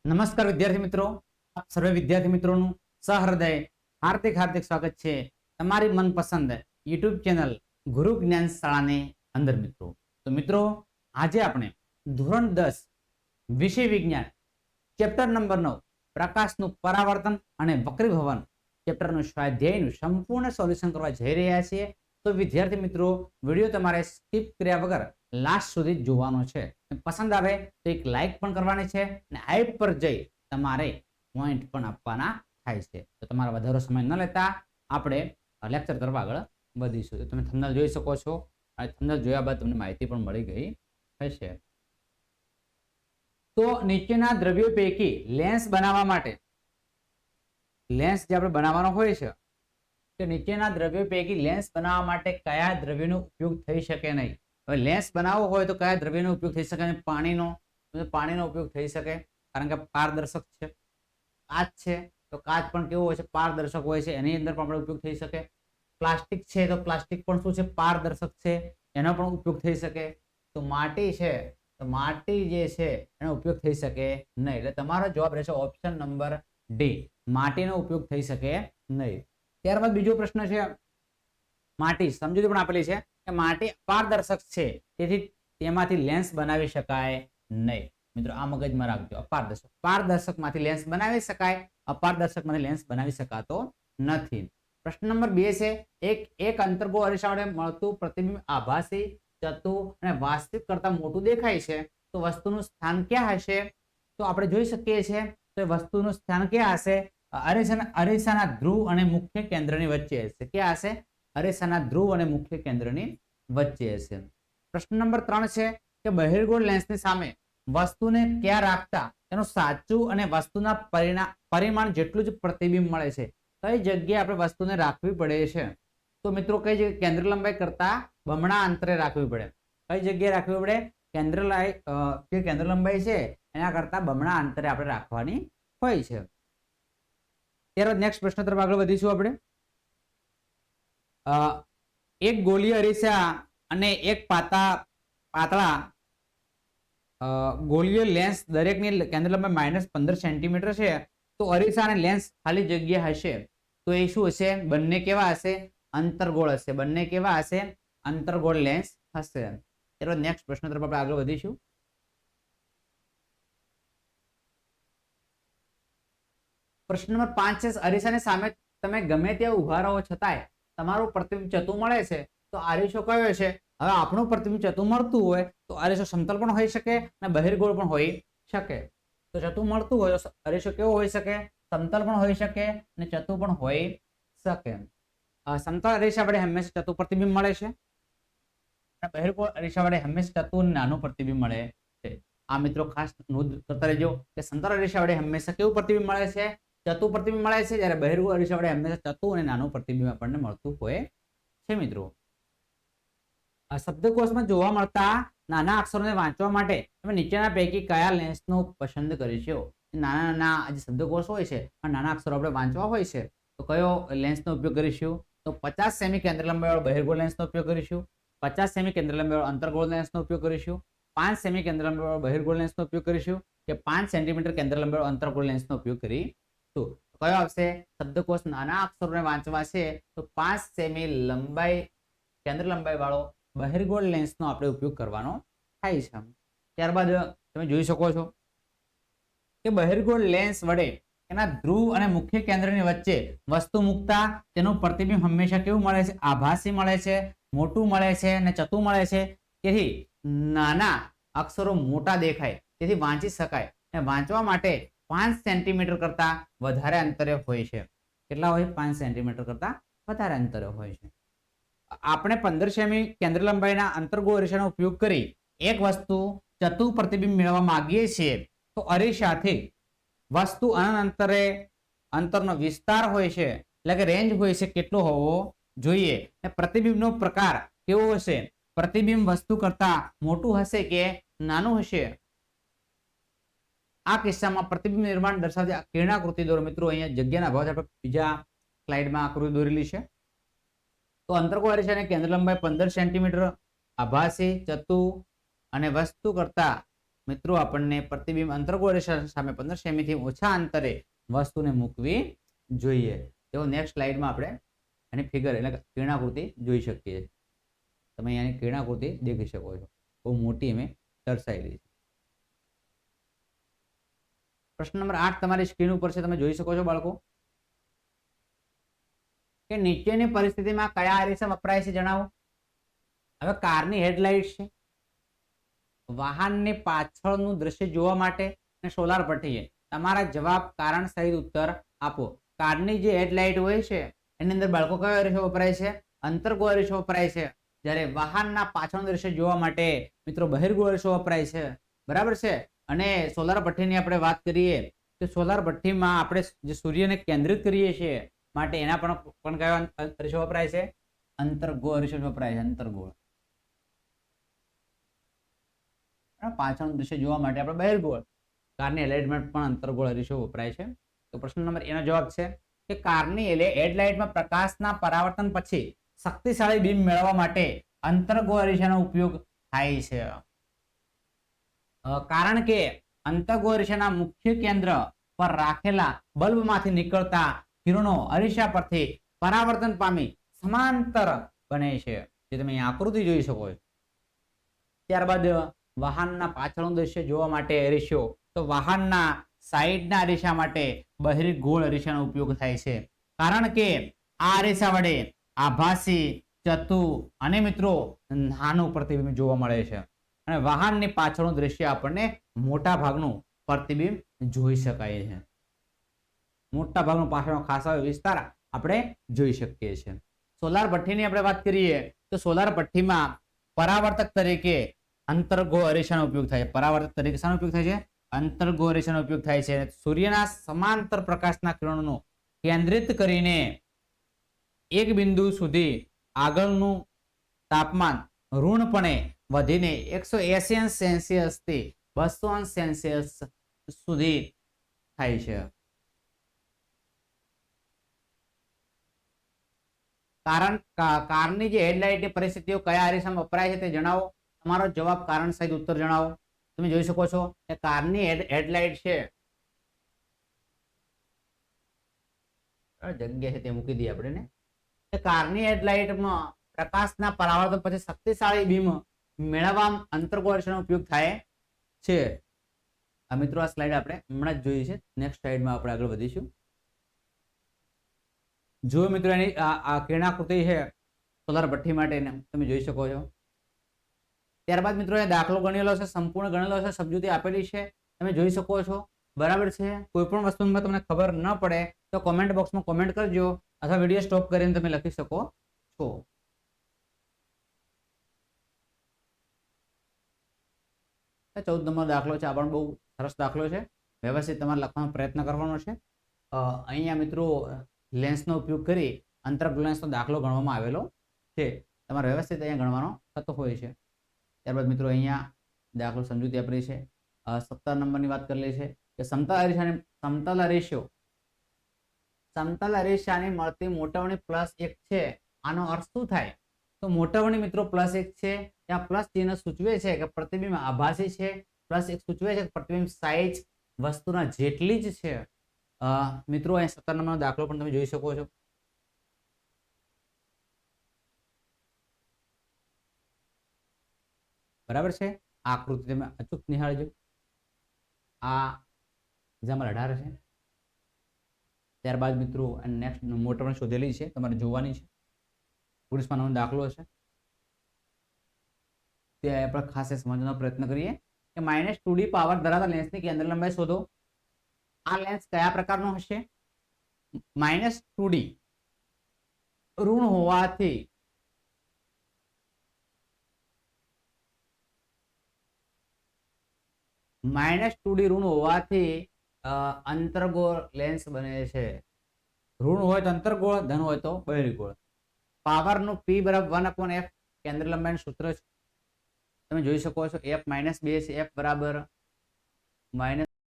નમસ્કાર વિદ્યાર્થી મિત્રો, આપ સર્વે વિદ્યાર્થી મિત્રોનું સહૃદય હાર્દિક હાર્દિક સ્વાગત છે તમારી મનપસંદ યુટ્યુબ ચેનલ ગુરુ જ્ઞાન શાળાની અંદર મિત્રો. તો મિત્રો, આજે આપણે ધોરણ 10 વિષય વિજ્ઞાન ચેપ્ટર નંબર 9 પ્રકાશનું પરાવર્તન અને વક્રીભવન ચેપ્ટરનું સ્વાધ્યાયનું સંપૂર્ણ સોલ્યુશન કરવા જઈ રહ્યા છીએ. તો વિદ્યાર્થી મિત્રો, વિડીયો તમારે સ્કીપ કર્યા વગર લાસ્ટ સુધી જોવાનો છે. પસંદ આવે તો એક લાઈક પણ કરવાની છે અને હાઈપ પર જઈ તમારે પોઈન્ટ પણ આપવાના થાય છે. તો તમારો વધારે સમય ન લેતા આપણે લેક્ચર તરફ આગળ વધીશું. તો તમે થંબનેલ જોઈ શકો છો અને થંબનેલ જોયા બાદ તમને માહિતી પણ મળી ગઈ હશે. તો નીચેના દ્રવ્યો પૈકી લેન્સ બનાવવા માટે લેન્સ જે આપણે બનાવવાનો હોય છે કે નીચેના દ્રવ્યો પૈકી લેન્સ બનાવવા માટે કયા દ્રવ્યનો ઉપયોગ થઈ શકે નહીં. હવે લેન્સ બનાવવો હોય તો કયા દ્રવ્યનો ઉપયોગ થઈ શકે? પાણીનો ઉપયોગ થઈ શકે, કારણ કે પારદર્શક છે. કાચ છે તો કાચ પણ કેવો હોય છે? પારદર્શક હોય છે, એની અંદર પણ આપણે ઉપયોગ થઈ શકે. પ્લાસ્ટિક છે તો પ્લાસ્ટિક પણ શું છે? પારદર્શક છે, એનો પણ ઉપયોગ થઈ શકે. તો માટી છે તો માટી જે છે એનો ઉપયોગ થઈ શકે નહીં. એટલે તમારો જવાબ રહેશે ઓપ્શન નંબર ડી, માટીનો ઉપયોગ થઈ શકે નહીં. ત્યારબાદ બીજો પ્રશ્ન છે, માટી સમજૂતી પણ આપેલી છે કે માટી અપારદર્શક છે, તેથી તેમાંથી લેન્સ બનાવી શકાય નહીં. મિત્રો આ મગજમાં રાખજો, અપારદર્શક. પારદર્શક માંથી લેન્સ બનાવી શકાય, અપારદર્શક માંથી લેન્સ બનાવી શકાતો નથી. પ્રશ્ન નંબર 2 છે, એક અંતર્ગોળ અરીસા વડે મળતું પ્રતિબિંબ આભાસી, ચતુ અને વાસ્તવિક કરતા મોટું દેખાય છે, તો વસ્તુનું સ્થાન ક્યાં હશે? તો આપણે જોઈ શકીએ છીએ તો વસ્તુનું સ્થાન ક્યાં હશે? અરીસાના ધ્રુવ અને મુખ્ય કેન્દ્રની વચ્ચે હશે. ક્યાં હશે? અરીસાના ધ્રુવ અને મુખ્ય કેન્દ્રની વચ્ચે હશે. પ્રશ્ન નંબર 3 છે કે બહિર્ગોળ લેન્સની સામે વસ્તુને ક્યાં રાખતા તેનું સાચું અને વસ્તુના પરિમાણ જેટલું જ પ્રતિબિંબ મળે છે. કઈ જગ્યાએ આપણે વસ્તુને રાખવી પડે છે? તો મિત્રો કઈ જગ્યાએ? કેન્દ્ર લંબાઈ કરતા બમણા અંતરે રાખવી પડે. કઈ જગ્યાએ રાખવી પડે? કેન્દ્ર લંબાઈ છે એના કરતા બમણા અંતરે આપણે રાખવાની હોય છે. ત્યારબાદ નેક્સ્ટ પ્રશ્ન તરફ આગળ વધીશું આપણે. એક ગોળીય અરીસા અને એક પાતળા ગોળીય લેન્સ દરેકની કેન્દ્ર લંબાઈ -15 સેન્ટીમીટર છે. તો અરીસા અને લેન્સ ખાલી જગ્યા હશે તો એ શું હશે? બંને કેવા હશે? અંતર્ગોળ હશે. બંને કેવા હશે? અંતર્ગોળ લેન્સ હશે. ત્યારબાદ નેક્સ્ટ પ્રશ્ન તરફ આપણે આગળ વધીશું. પ્રશ્ન નંબર 5 છે, અરીસાની સામે તમે ગમે ત્યાં ઉભા રહો છતાંય તમારું પ્રતિબિંબ ચતું મળે છે, તો અરીસો કયો છે? હવે આપણું પ્રતિબિંબ ચતું મળતું હોય તો અરીસો સમતલ પણ હોઈ શકે અને બહિર્ગોળ પણ હોઈ શકે. તો ચતું મળતું હોય તો અરીસો કેવો હોઈ શકે? સમતલ પણ હોઈ શકે અને ચતું પણ હોઈ શકે. સમતલ અરીસા વડે હંમેશા ચતું પ્રતિબિંબ મળે છે અને બહિર્ગોળ અરીસા વડે હંમેશા ચતું નાનું પ્રતિબિંબ મળે છે. આ મિત્રો ખાસ નોંધ કરતા રહેજો કે સમતલ અરીસા વડે હંમેશા કેવું પ્રતિબિંબ મળે છે? ચતુ પ્રતિબિંબ મળે છે, જ્યારે બહિર્ગોળ અરીસા વડે હંમેશા ચતુ અને નાનું પ્રતિબિંબ આપણને મળતું હોય છે. મિત્રો આ શબ્દકોશમાં જોવા મળતા નાના અક્ષરોને વાંચવા માટે તમે નીચેના પૈકી કયા લેન્સનો પસંદ કરીશો? નાના નાના જે શબ્દકોશ હોય છે આ નાના અક્ષરો આપણે વાંચવા હોય છે તો કયો લેન્સનો ઉપયોગ કરીશું? તો 50 સેમી કેન્દ્ર લંબાઈ વાળો બહિર્ગોળ લેન્સનો ઉપયોગ કરીશું, 50 સેમી કેન્દ્ર લંબાઈ વાળો અંતર્ગોળ લેન્સનો ઉપયોગ કરીશું, 5 સેમી કેન્દ્ર લંબાઈ વાળો બહિર્ગોળ લેન્સનો ઉપયોગ કરીશું કે 5 સેન્ટીમીટર કેન્દ્ર લંબાઈ વાળો અંતર્ગોળ લેન્સનો ઉપયોગ કરી. તો કયો આવશે? શબ્દકોશ નાના અક્ષરોને વાંચવા છે તો 5 સેમી લંબાઈ કેન્દ્ર લંબાઈ વાળો બહિર્ગોળ લેન્સનો આપણે ઉપયોગ કરવાનો થાય છે. ત્યારબાદ તમે જોઈ શકો છો કે બહિર્ગોળ લેન્સ વડે એના ધ્રુવ અને મુખ્ય કેન્દ્રની વચ્ચે વસ્તુ મૂકતા તેનું પ્રતિબિંબ હંમેશા કેવું મળે છે? આભાસી મળે છે, મોટું મળે છે અને ચતું મળે છે. તેથી નાના અક્ષરો મોટા દેખાય, તેથી વાંચી શકાય અને વાંચવા માટે 5 સેન્ટીમીટર કરતા વધારે અંતરે હોય છે. કેટલા હોય? 5 સેન્ટીમીટર કરતા વધારે અંતરે હોય છે. આપણે 15 સેમી કેન્દ્ર લંબાઈના અંતર્ગોળ અરીસાનો ઉપયોગ કરી એક વસ્તુ ચતુ પ્રતિબિંબ મેળવવા માંગીએ છીએ તો અરીસાથી વસ્તુ અંતરનો વિસ્તાર હોય છે એટલે કે રેન્જ હોય છે કેટલો હોવો જોઈએ? પ્રતિબિંબનો પ્રકાર કેવો હશે? પ્રતિબિંબ વસ્તુ કરતા મોટું હશે કે નાનું હશે? આ કિસ્સામાં પ્રતિબિંબ નિર્માણ દર્શાવતી કિરણાકૃતિ દોરો. મિત્રો અહીંયા જગ્યાના અભાવ આપણે બીજા સ્લાઇડમાં આકૃતિ દોરેલી છે. તો અંતર્ગોળ અરીસાની કેન્દ્ર લંબાઈ 15 સેન્ટીમીટર, આભાસી, ચતુ અને વસ્તુ કરતા મિત્રો આપણને પ્રતિબિંબ અંતર્ગોળ રેખા સામે 15 સેમી થી ઓછા અંતરે વસ્તુને મૂકવી જોઈએ. તો નેક્સ્ટ સ્લાઇડમાં આપણે એની ફિગર એટલે કિરણાકૃતિ જોઈ શકીએ. તમે અહીંયાની કિરણાકૃતિ દેખી શકો છો, બહુ મોટી મેં દર્શાવેલી છે. પ્રશ્ન નંબર 8 તમારી સ્ક્રીન ઉપર છે, તમે જોઈ શકો છો બાળકો કે નીચેની પરિસ્થિતિમાં કયા અરીસા વપરાય છે જણાવો. હવે કારની હેડલાઇટ છે, વાહનની પાછળનું દ્રશ્ય જોવા માટે અને સોલાર પટ્ટી. તમારા જવાબ કારણ સહિત ઉત્તર આપો. કારની જે હેડલાઇટ હોય છે એની અંદર બાળકો કયો અરીસો વપરાય છે? અંતર્ગોળ અરીસો વપરાય છે. જ્યારે વાહનના પાછળનું દ્રશ્ય જોવા માટે મિત્રો બહિર્ગોળ અરીસો વપરાય છે. બરાબર છે. અને સોલાર ભઠ્ઠીની આપણે વાત કરીએ તો સોલાર ભઠ્ઠીમાં આપણે જે સૂર્યને કેન્દ્રિત કરીએ છીએ માટે એના પણ કયો અરીસો વપરાય છે? અંતર્ગોળ અરીસો વપરાય છે. અંતર્ગોળ. પાછળનું દ્રશ્ય જોવા માટે આપણે બહિર્ગોળ. કારની હેડલાઇટમાં પણ અંતર્ગોળ અરીસો વપરાય છે. તો પ્રશ્ન નંબર એનો જવાબ છે કે કારની હેડલાઇટમાં પ્રકાશના પરાવર્તન પછી શક્તિશાળી બીમ મેળવવા માટે અંતર્ગોળ અરીસાનો ઉપયોગ થાય છે. કારણ કે અંતર્ગોળ અરીસાના મુખ્ય કેન્દ્ર પર રાખેલા બલ્બમાંથી નીકળતા કિરણો અરીસા પરથી પરાવર્તન પામી સમાંતર બને છે, જે તમે અહીં આકૃતિ જોઈ શકો છો. ત્યારબાદ વાહનના પાછળનું દ્રશ્ય જોવા માટે અરીસો, તો વાહનના સાઈડના અરીસા માટે બહિર્ગોળ અરીસાનો ઉપયોગ થાય છે. કારણ કે આ અરીસા વડે આભાસી, ચતુ અને મિત્રો નાનું પ્રતિબિંબ જોવા મળે છે અને વાહનની પાછળનું દ્રશ્ય આપણને મોટા ભાગનું પ્રતિબિંબ જોઈ શકાય છે. મોટા ભાગનો પાછળનો ખાસ વિસ્તાર આપણે જોઈ શકીએ છીએ. સોલાર ભઠ્ઠીની આપણે વાત કરીએ તો સોલાર ભઠ્ઠીમાં પરાવર્તક તરીકે અંતર્ગોળ અરીસાનો ઉપયોગ થાય છે. પરાવર્તક તરીકે શાનો ઉપયોગ થાય છે? અંતર્ગોળ અરીસાનો ઉપયોગ થાય છે. સૂર્યના સમાંતર પ્રકાશના કિરણોનું કેન્દ્રિત કરીને એક બિંદુ સુધી આગળનું તાપમાન ઋણપણે વધીને 180 સેલ્સિયસ થી 200 સેલ્સિયસ સુધી થાય છે. કારની જે હેડલાઇટની પરિસ્થિતિઓ કયા અરીસામાં વપરાય છે તે જણાવો. તમારો જવાબ કારણ સહિત ઉત્તર જણાવો. તમે જોઈ શકો છો કે કારની હેડલાઇટ છે, જગ્યા છે તે મૂકી દઈએ આપણે ને. કારની હેડલાઇટમાં પ્રકાશના પરાવર્તન પછી શક્તિશાળી બીમ મેળવવા અંતર્ગોળ અરીસાનો ઉપયોગ થાય છે. આ મિત્રો આ સ્લાઇડ આપણે હમણાં જ જોઈ છે. નેક્સ્ટ સ્લાઇડમાં આપણે આગળ વધીશું. જો મિત્રો એની આ કિરણાકૃતિ છે સોલાર ભઠ્ઠી માટે તમે જોઈ શકો છો. ત્યારબાદ મિત્રો એ દાખલો ગણેલો છે, સંપૂર્ણ ગણેલો છે, સમજૂતી આપેલી છે, તમે જોઈ શકો છો. બરાબર છે. કોઈ પણ વસ્તુમાં તમને ખબર ન પડે તો કોમેન્ટ બોક્સમાં કોમેન્ટ કરજો અથવા વિડીયો સ્ટોપ કરીને તમે લખી શકો છો. 14 નંબર દાખલો છે. આ પણ બહુ સરસ દાખલો છે. વ્યવસ્થિત તમારે લખવાનો પ્રયત્ન કરવાનો છે. અહીંયા મિત્રો લેન્સનો ઉપયોગ કરી અંતર્ગોળ લેન્સનો દાખલો ગણવામાં આવેલો છે. તમારે વ્યવસ્થિત અહીંયા ગણવાનો થતો હોય છે. ત્યારબાદ મિત્રો અહીંયા દાખલો સમજૂતી આપેલી છે. 17 નંબરની વાત કરેલી છે કે સમતલ અરીસાની મળતી મોટવણી +1 છે. આનો અર્થ શું થાય? તો મોટવણી મિત્રો +1 છે. ત્યાં પ્લસ ચિહ્ન સૂચવે છે કે પ્રતિબિંબ આભાસી છે. +1 સૂચવે છે કે પ્રતિબિંબ સાઈઝ વસ્તુના જેટલી જ છે. મિત્રો અહીં 17 નંબરનો દાખલો પણ તમે જોઈ શકો છો. બરાબર છે. આકૃતિ તમે અચૂક નિહાળજો. આ એક્ઝામ્પલ 18 છે. ત્યારબાદ મિત્રો નેક્સ્ટ મોટવણી શોધેલી છે, તમારે જોવાની છે. 19 નંબરનો દાખલો છે તે આપણે ખાસ સમજવાનો પ્રયત્ન કરીએ કે -2d પાવર ધરાવતા લેન્સની કેન્દ્ર લંબાઈ શોધો. આ લેન્સ કયા પ્રકારનો હશે? -2d ઋણ હોવાથી -2d ઋણ હોવાથી અંતર્ગોળ લેન્સ બને છે. ઋણ હોય તો અંતર્ગોળ, ધન હોય તો બહિર્ગોળ. પાવરનું P = 1/f કેન્દ્ર લંબાઈનું સૂત્ર છે. તમે જોઈ શકો છો f -2 છે. f =